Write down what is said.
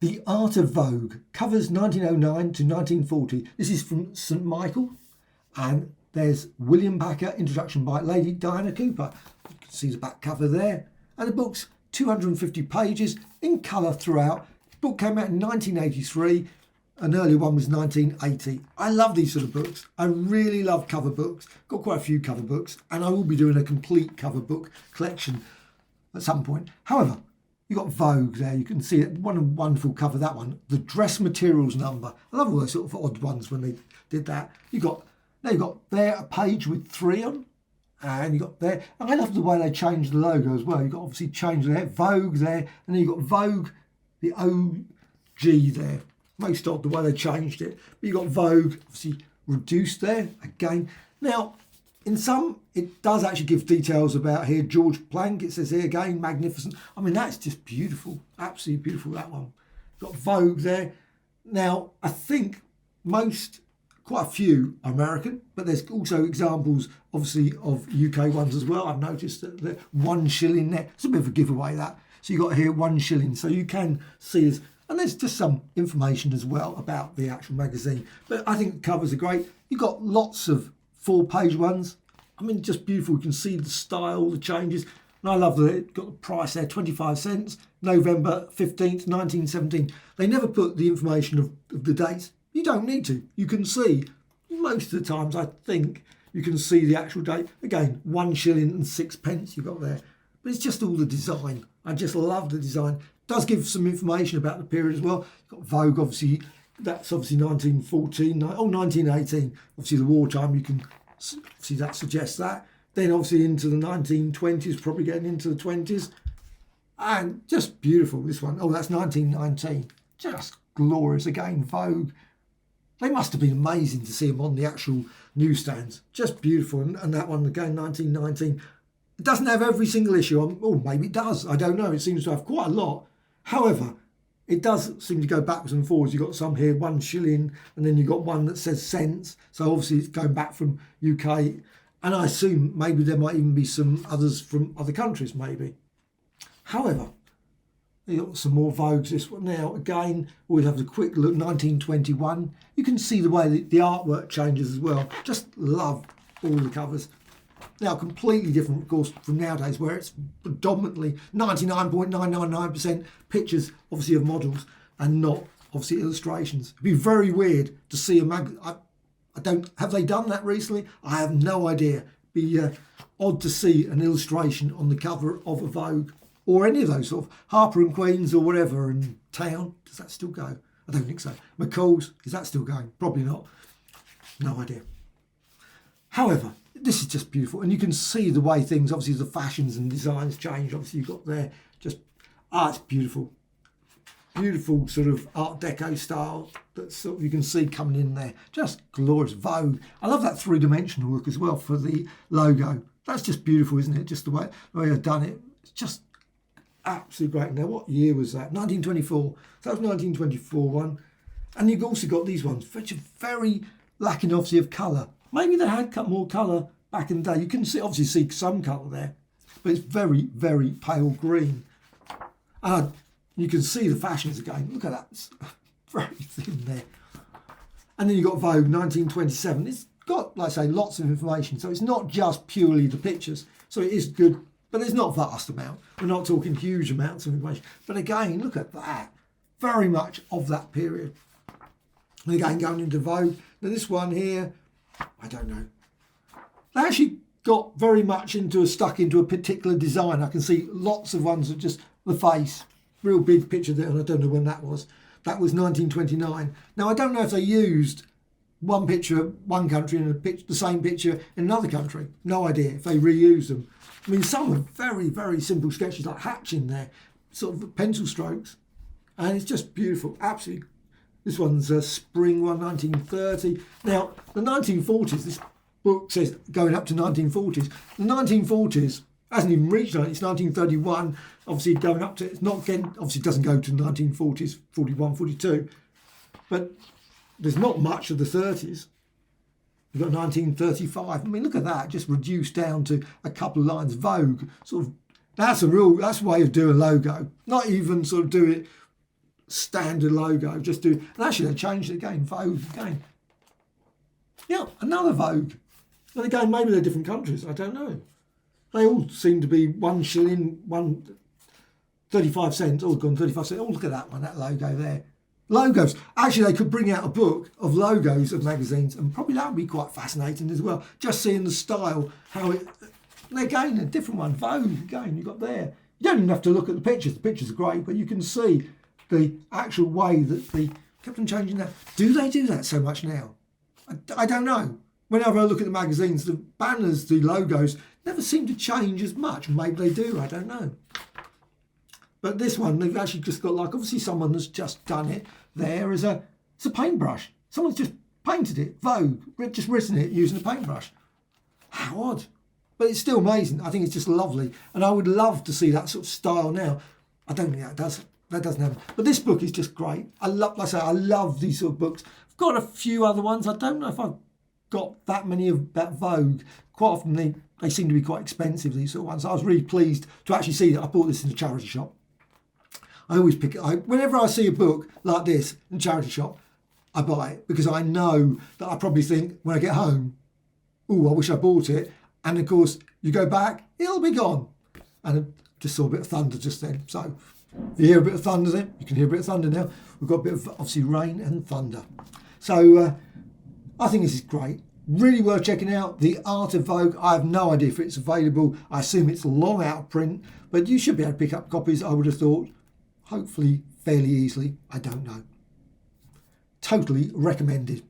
The Art of Vogue, covers 1909 to 1940. This is from St Michael, and there's William Packer, introduction by Lady Diana Cooper. You can see the back cover there. And the book's 250 pages in colour throughout. The book came out in 1983. An earlier one was 1980. I love these sort of books. I really love cover books. Got quite a few cover books, and I will be doing a complete cover book collection at some point. However, you've got Vogue there. You can see it. What a wonderful cover, that one. The dress materials number. I love all those sort of odd ones when they did that. You've got there a page with 3 on. And you got there. And I love the way they changed the logo as well. You've got obviously changed there. Vogue there. And then you've got Vogue, the OG there. Most odd the way they changed it. But you've got Vogue, obviously reduced there again. Now, in some, it does actually give details about here. George Plank, it says here again, magnificent. I mean, that's just beautiful. Absolutely beautiful, that one. Got Vogue there. Now, I think quite a few are American, but there's also examples, obviously, of UK ones as well. I've noticed that the 1 shilling there. It's a bit of a giveaway, that. So you've got here 1 shilling. So you can see this. And there's just some information as well about the actual magazine. But I think the covers are great. You've got lots of 4-page ones. I mean, just beautiful. You can see the style, the changes. And I love that it got the price there, 25 cents, November 15th, 1917. They never put the information of the dates. You don't need to. You can see, most of the times, I think, you can see the actual date. Again, 1 shilling and 6 pence you've got there. But it's just all the design. I just love the design. It does give some information about the period as well. You've got Vogue, obviously, that's obviously 1914, 1918. Obviously, the wartime, you can see that suggests that. Then, obviously, into the 1920s, probably getting into the 20s. And just beautiful, this one. Oh, that's 1919. Just glorious. Again, Vogue. They must have been amazing to see them on the actual newsstands. Just beautiful. And that one, again, 1919. It doesn't have every single issue on, or maybe it does. I don't know. It seems to have quite a lot. However, it does seem to go backwards and forwards. You've got some here, 1 shilling, and then you've got one that says cents. So obviously it's going back from UK. And I assume maybe there might even be some others from other countries, maybe. However, you've got some more Vogues. This one now, again, we'll have a quick look, 1921. You can see the way the artwork changes as well. Just love all the covers. Now, completely different, of course, from nowadays, where it's predominantly 99.999% pictures, obviously, of models and not, obviously, illustrations. It'd be very weird to see a have they done that recently? I have no idea. It'd be odd to see an illustration on the cover of a Vogue or any of those sort of Harper and Queen's or whatever in town. Does that still go? I don't think so. McCall's, is that still going? Probably not. No idea. However, this is just beautiful. And you can see the way things, obviously the fashions and designs change. Obviously you've got there just, it's beautiful. Beautiful sort of Art Deco style that sort of you can see coming in there. Just glorious. Vogue. I love that 3-dimensional look as well for the logo. That's just beautiful, isn't it? Just the way I've done it. It's just absolutely great. Now, what year was that? 1924. So that was 1924 one. And you've also got these ones, which are very lacking, obviously, of colour. Maybe they had cut more colour back in the day. You can obviously see some colour there, but it's very, very pale green. You can see the fashions again. Look at that. It's very thin there. And then you've got Vogue 1927. It's got, like I say, lots of information. So it's not just purely the pictures. So it is good, but there's not a vast amount. We're not talking huge amounts of information. But again, look at that. Very much of that period. And again, going into Vogue. Now this one here, I don't know. They actually got very much stuck into a particular design. I can see lots of ones of just the face. Real big picture there, and I don't know when that was. That was 1929. Now, I don't know if they used one picture of one country and the same picture in another country. No idea if they reused them. I mean, some are very, very simple sketches, like hatching there, sort of pencil strokes. And it's just beautiful, absolutely. This one's a spring one, 1930. Now, the 1940s, this book says going up to 1940s. The 1940s hasn't even reached it. It's 1931, obviously going up to, it's not getting, obviously it doesn't go to the 1940s, 41, 42. But there's not much of the 30s. You've got 1935. I mean, look at that, just reduced down to a couple of lines. Vogue, sort of, that's a way of doing a logo. Not even sort of do it standard logo. Just do, and actually they changed it again. Vogue again. Yeah, another Vogue. And again, maybe they're different countries. I don't know. They all seem to be 1 shilling, 35 cents. All gone 35 cents. Oh, look at that one, that logo there. Logos. Actually, they could bring out a book of logos of magazines, and probably that would be quite fascinating as well. Just seeing the style, how it. And again, a different one. Vogue again. You got there. You don't even have to look at the pictures. The pictures are great, but you can see the actual way that they kept on changing that. Do they do that so much now? I don't know. Whenever I look at the magazines, the banners, the logos never seem to change as much. Maybe they do. I don't know. But this one, they've actually just got like, obviously someone has just done it there as it's a paintbrush. Someone's just painted it, Vogue, just written it using a paintbrush. How odd. But it's still amazing. I think it's just lovely. And I would love to see that sort of style now. I don't think that doesn't happen. But this book is just great. Like I say, I love these sort of books. I've got a few other ones. I don't know if I've got that many of that Vogue. Quite often they seem to be quite expensive, these sort of ones. So I was really pleased to actually see that. I bought this in a charity shop. I always pick it. Whenever I see a book like this in a charity shop, I buy it because I know that I probably think when I get home, oh, I wish I bought it. And of course, you go back, it'll be gone. And I just saw a bit of thunder just then. So if you hear a bit of thunder then, you can hear a bit of thunder now. We've got a bit of, obviously, rain and thunder. So I think this is great. Really worth checking out. The Art of Vogue. I have no idea if it's available. I assume it's long out of print, but you should be able to pick up copies, I would have thought. Hopefully fairly easily. I don't know. Totally recommended.